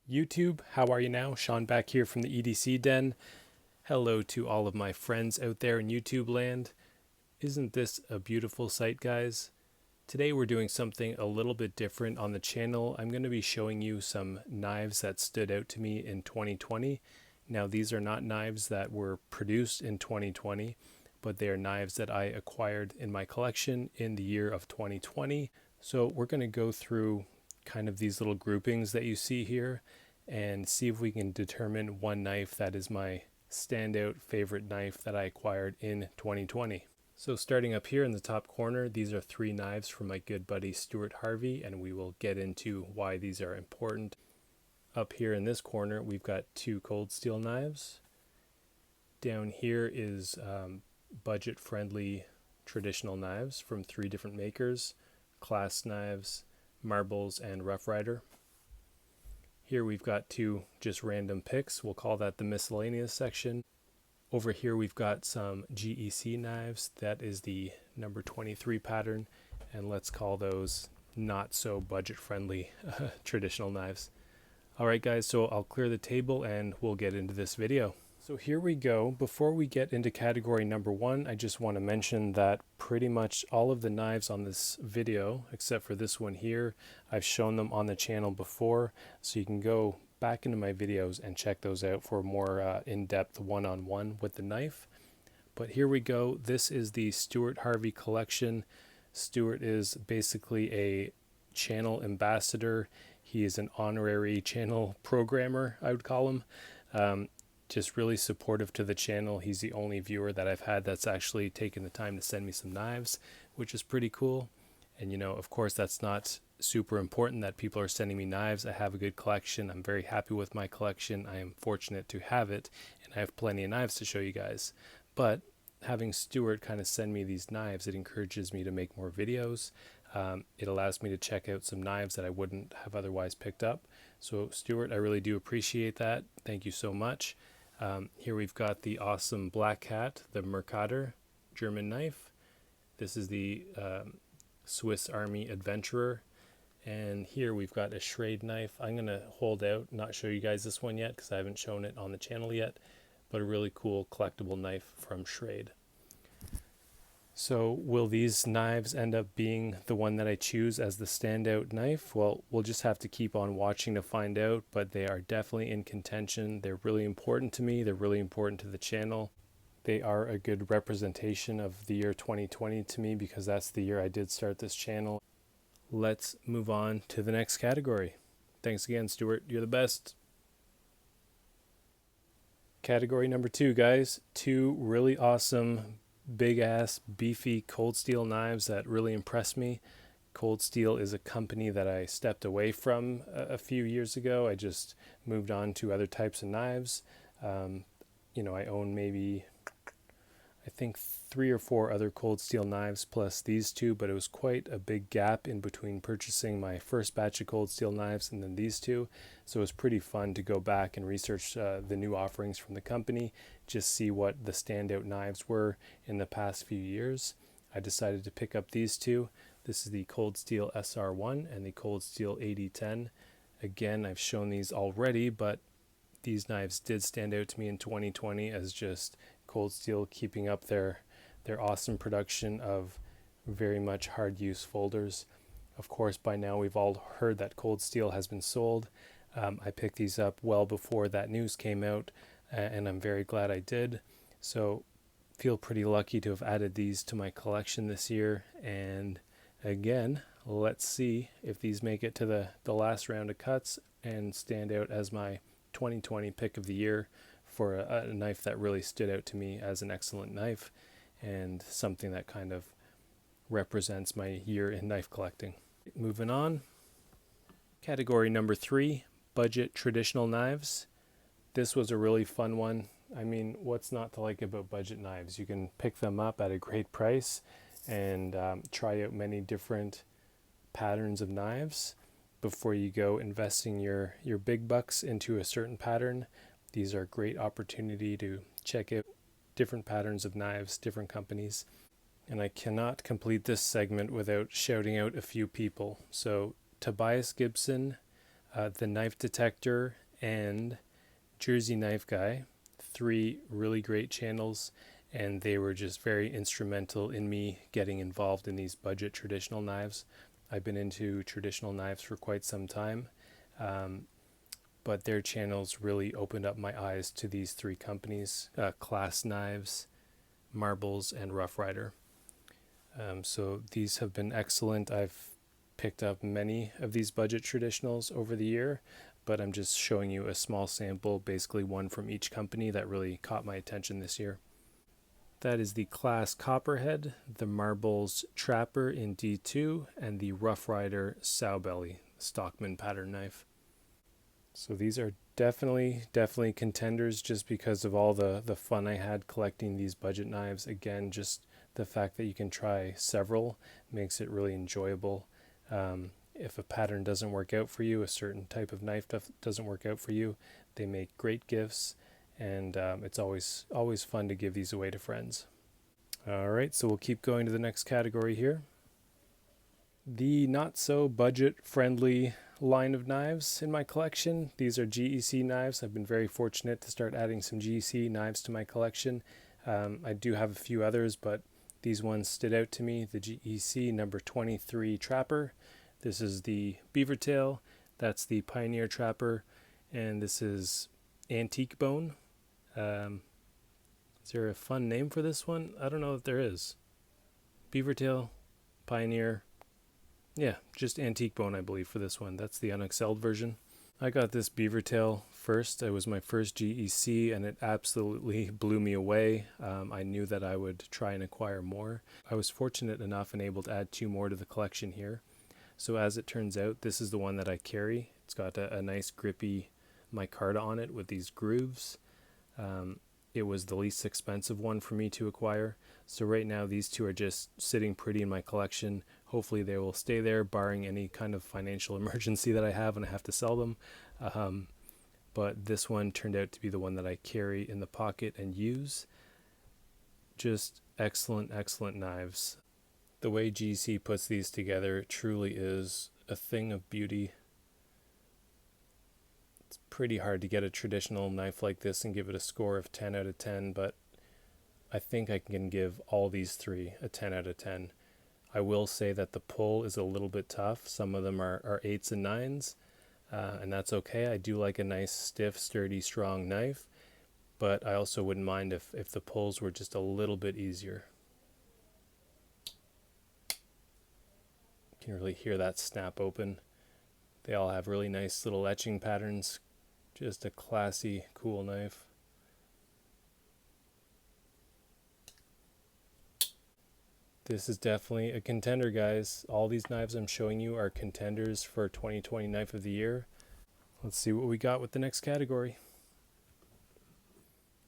YouTube, how are you now? Sean back here from the EDC Den. Hello to all of my friends out there in YouTube land. Isn't this a beautiful sight, guys? Today we're doing something a little bit different on the channel. I'm going to be showing you some knives that stood out to me in 2020. Now, these are not knives that were produced in 2020, but they are knives that I acquired in my collection in the year of 2020. So we're going to go through kind of these little groupings that you see here and see if we can determine one knife that is my standout favorite knife that I acquired in 2020. So starting up here in the top corner, these are 3 knives from my good buddy Stuart Harvey, and we will get into why these are important. Up here in this corner, we've got 2 cold steel knives. Down here is budget-friendly traditional knives from 3 different makers: Klaas knives, Marbles, and Rough Ryder. Here we've got 2 just random picks. We'll call that the miscellaneous section. Over here we've got some GEC knives. That is the number 23 pattern, and let's call those not so budget friendly traditional knives. Alright guys, so I'll clear the table and we'll get into this video. So here we go. Before we get into category number 1, I just want to mention that pretty much all of the knives on this video, except for this one here, I've shown them on the channel before, so you can go back into my videos and check those out for a more in-depth one-on-one with the knife. But here we go. This is the Stuart Harvey collection. Stuart is basically a channel ambassador. He is an honorary channel programmer, I would call him. Just really supportive to the channel. He's the only viewer that I've had that's actually taken the time to send me some knives, which is pretty cool. And you know, of course, that's not super important that people are sending me knives. I have a good collection. I'm very happy with my collection. I am fortunate to have it, and I have plenty of knives to show you guys. But having Stuart kind of send me these knives, it encourages me to make more videos. It allows me to check out some knives that I wouldn't have otherwise picked up. So Stuart, I really do appreciate that. Thank you so much. Here we've got the awesome Black Cat, the Mercator German knife. This is the Swiss Army Adventurer. And here we've got a Schrade knife. I'm going to hold out, not show you guys this one yet because I haven't shown it on the channel yet, but a really cool collectible knife from Schrade. So will these knives end up being the one that I choose as the standout knife? Well, we'll just have to keep on watching to find out, but they are definitely in contention. They're really important to me. They're really important to the channel. They are a good representation of the year 2020 to me because that's the year I did start this channel. Let's move on to the next category. Thanks again, Stuart. You're the best. Category number 2, guys. 2 really awesome big ass beefy cold steel knives that really impressed me. Cold Steel is a company that I stepped away from a few years ago. I just moved on to other types of knives. You know, I own maybe, I think 3 or 4 other Cold Steel knives plus these 2, but it was quite a big gap in between purchasing my first batch of Cold Steel knives and then these 2. So it was pretty fun to go back and research the new offerings from the company, just see what the standout knives were in the past few years. I decided to pick up these 2. This is the Cold Steel SR1 and the Cold Steel AD10. Again, I've shown these already, but these knives did stand out to me in 2020 as just Cold Steel keeping up their awesome production of very much hard use folders. Of course, by now we've all heard that Cold Steel has been sold. I picked these up well before that news came out, and I'm very glad I did. So feel pretty lucky to have added these to my collection this year. And again, let's see if these make it to the last round of cuts and stand out as my 2020 pick of the year for a knife that really stood out to me as an excellent knife and something that kind of represents my year in knife collecting. Moving on. Category number 3, budget traditional knives. This was a really fun one. I mean, what's not to like about budget knives? You can pick them up at a great price and try out many different patterns of knives before you go investing your big bucks into a certain pattern. These are a great opportunity to check out different patterns of knives, different companies. And I cannot complete this segment without shouting out a few people. So Tobias Gibson, The Knife Detector, and Jersey Knife Guy. 3 really great channels, and they were just very instrumental in me getting involved in these budget traditional knives. I've been into traditional knives for quite some time, but their channels really opened up my eyes to these 3 companies, Klaas Knives, Marbles, and Rough Ryder. So these have been excellent. I've picked up many of these budget traditionals over the year, but I'm just showing you a small sample, basically one from each company that really caught my attention this year. That is the Klaas Copperhead, the Marbles Trapper in D2, and the Rough Ryder Sowbelly Stockman pattern knife. So these are definitely contenders just because of all the fun I had collecting these budget knives. Again, just the fact that you can try several makes it really enjoyable. If a pattern doesn't work out for you, a certain type of knife doesn't work out for you, they make great gifts, and it's always fun to give these away to friends. Alright, so we'll keep going to the next category here. The not so budget friendly line of knives in my collection. These are GEC knives. I've been very fortunate to start adding some GEC knives to my collection. I do have a few others, but these ones stood out to me. The GEC number 23 Trapper. This is the Beaver Tail, that's the Pioneer Trapper, and this is Antique Bone. Is there a fun name for this one? I don't know if there is. Beaver Tail, Pioneer, yeah, just Antique Bone I believe for this one. That's the unexcelled version. I got this Beaver Tail first. It was my first GEC and it absolutely blew me away. I knew that I would try and acquire more. I was fortunate enough and able to add 2 more to the collection here. So as it turns out, this is the one that I carry. It's got a nice grippy micarta on it with these grooves. It was the least expensive one for me to acquire. So right now these 2 are just sitting pretty in my collection. Hopefully they will stay there barring any kind of financial emergency that I have and I have to sell them. But this one turned out to be the one that I carry in the pocket and use. Just excellent knives. The way GEC puts these together truly is a thing of beauty. It's pretty hard to get a traditional knife like this and give it a score of 10 out of 10, but I think I can give all these 3 a 10 out of 10. I will say that the pull is a little bit tough. Some of them are 8s and 9s, and that's okay. I do like a nice, stiff, sturdy, strong knife, but I also wouldn't mind if the pulls were just a little bit easier. You can really hear that snap open. They all have really nice little etching patterns. Just a classy, cool knife. This is definitely a contender, guys. All these knives I'm showing you are contenders for 2020 Knife of the Year. Let's see what we got with the next category.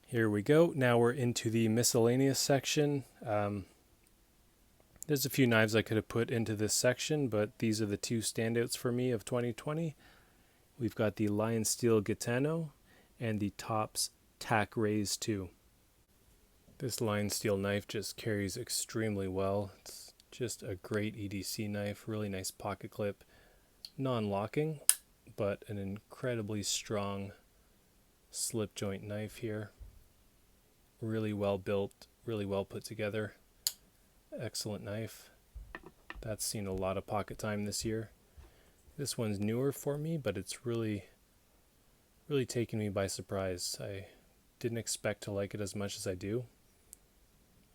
Here we go. Now we're into the miscellaneous section. There's a few knives I could have put into this section, but these are the 2 standouts for me of 2020. We've got the Lionsteel Gitano and the Tops Tac-Raze 2. This Lionsteel knife just carries extremely well. It's just a great EDC knife, really nice pocket clip, non-locking, but an incredibly strong slip joint knife here. Really well built, really well put together. Excellent knife. That's seen a lot of pocket time this year. This one's newer for me, but it's really taken me by surprise. I didn't expect to like it as much as I do.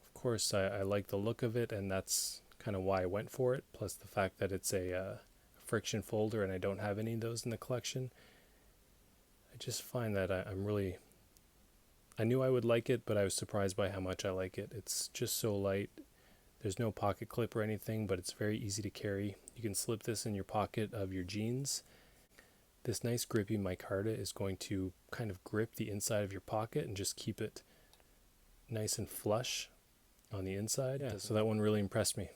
Of course, I like the look of it, and that's kind of why I went for it, plus the fact that it's a friction folder and I don't have any of those in the collection. I just find that I knew I would like it, but I was surprised by how much I like it. It's just so light. There's no pocket clip or anything, but it's very easy to carry. You can slip this in your pocket of your jeans. This nice grippy micarta is going to kind of grip the inside of your pocket and just keep it nice and flush on the inside. Yeah, so that one really impressed me.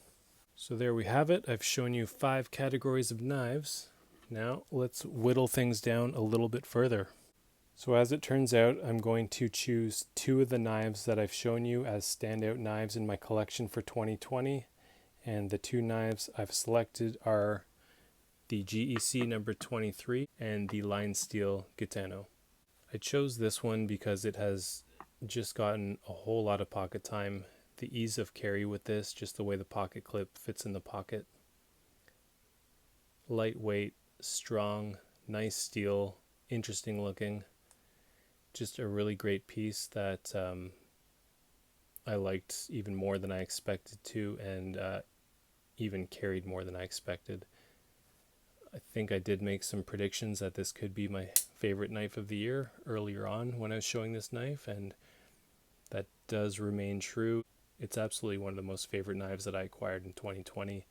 So there we have it. I've shown you 5 categories of knives. Now let's whittle things down a little bit further. So as it turns out, I'm going to choose 2 of the knives that I've shown you as standout knives in my collection for 2020. And the 2 knives I've selected are the GEC number 23, and the Lionsteel Gitano. I chose this one because it has just gotten a whole lot of pocket time. The ease of carry with this, just the way the pocket clip fits in the pocket. Lightweight, strong, nice steel, interesting looking. Just a really great piece that I liked even more than I expected to, and even carried more than I expected. I think I did make some predictions that this could be my favorite knife of the year earlier on when I was showing this knife, and that does remain true. It's absolutely one of the most favorite knives that I acquired in 2020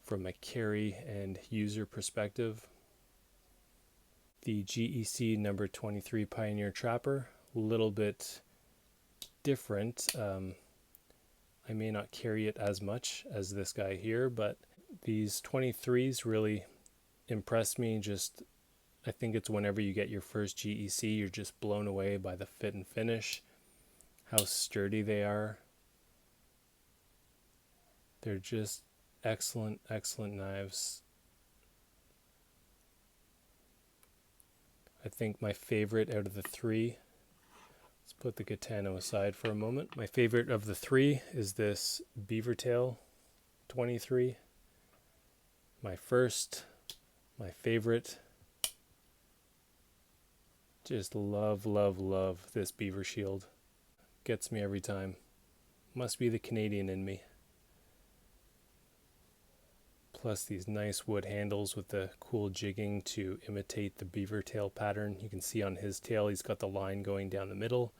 from a carry and user perspective. The GEC number 23 Pioneer Trapper, a little bit different. I may not carry it as much as this guy here, but these 23s really impressed me. Just, I think it's whenever you get your first GEC, you're just blown away by the fit and finish, how sturdy they are. They're just excellent, excellent knives. I think my favorite out of the three, let's put the Gitano aside for a moment. My favorite of the three is this Beavertail 23. My favorite. Just love, love, love this beaver shield. Gets me every time. Must be the Canadian in me. Plus these nice wood handles with the cool jigging to imitate the beaver tail pattern. You can see on his tail he's got the line going down the middle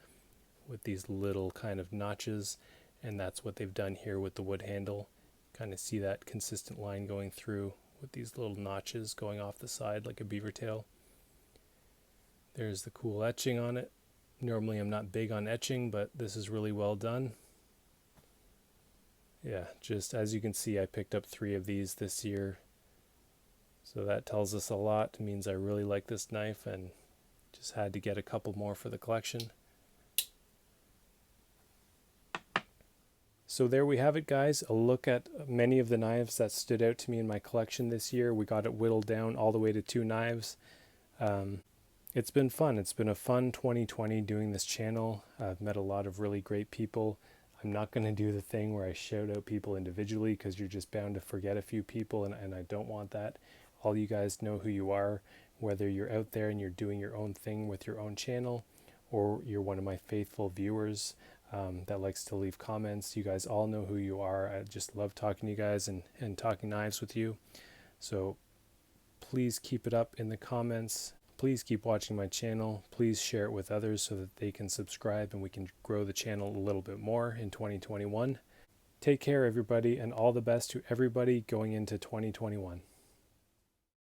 with these little kind of notches, and that's what they've done here with the wood handle. Kind of see that consistent line going through with these little notches going off the side like a beaver tail. There's the cool etching on it. Normally I'm not big on etching, but this is really well done. Yeah, just as you can see, I picked up 3 of these this year. So that tells us a lot. It means I really like this knife and just had to get a couple more for the collection. So there we have it, guys. A look at many of the knives that stood out to me in my collection this year. We got it whittled down all the way to 2 knives. It's been fun. It's been a fun 2020 doing this channel. I've met a lot of really great people. I'm not going to do the thing where I shout out people individually because you're just bound to forget a few people, and I don't want that. All you guys know who you are, whether you're out there and you're doing your own thing with your own channel, or you're one of my faithful viewers that likes to leave comments. You guys all know who you are. I just love talking to you guys and talking knives with you. So please keep it up in the comments. Please keep watching my channel. Please share it with others so that they can subscribe and we can grow the channel a little bit more in 2021. Take care, everybody, and all the best to everybody going into 2021.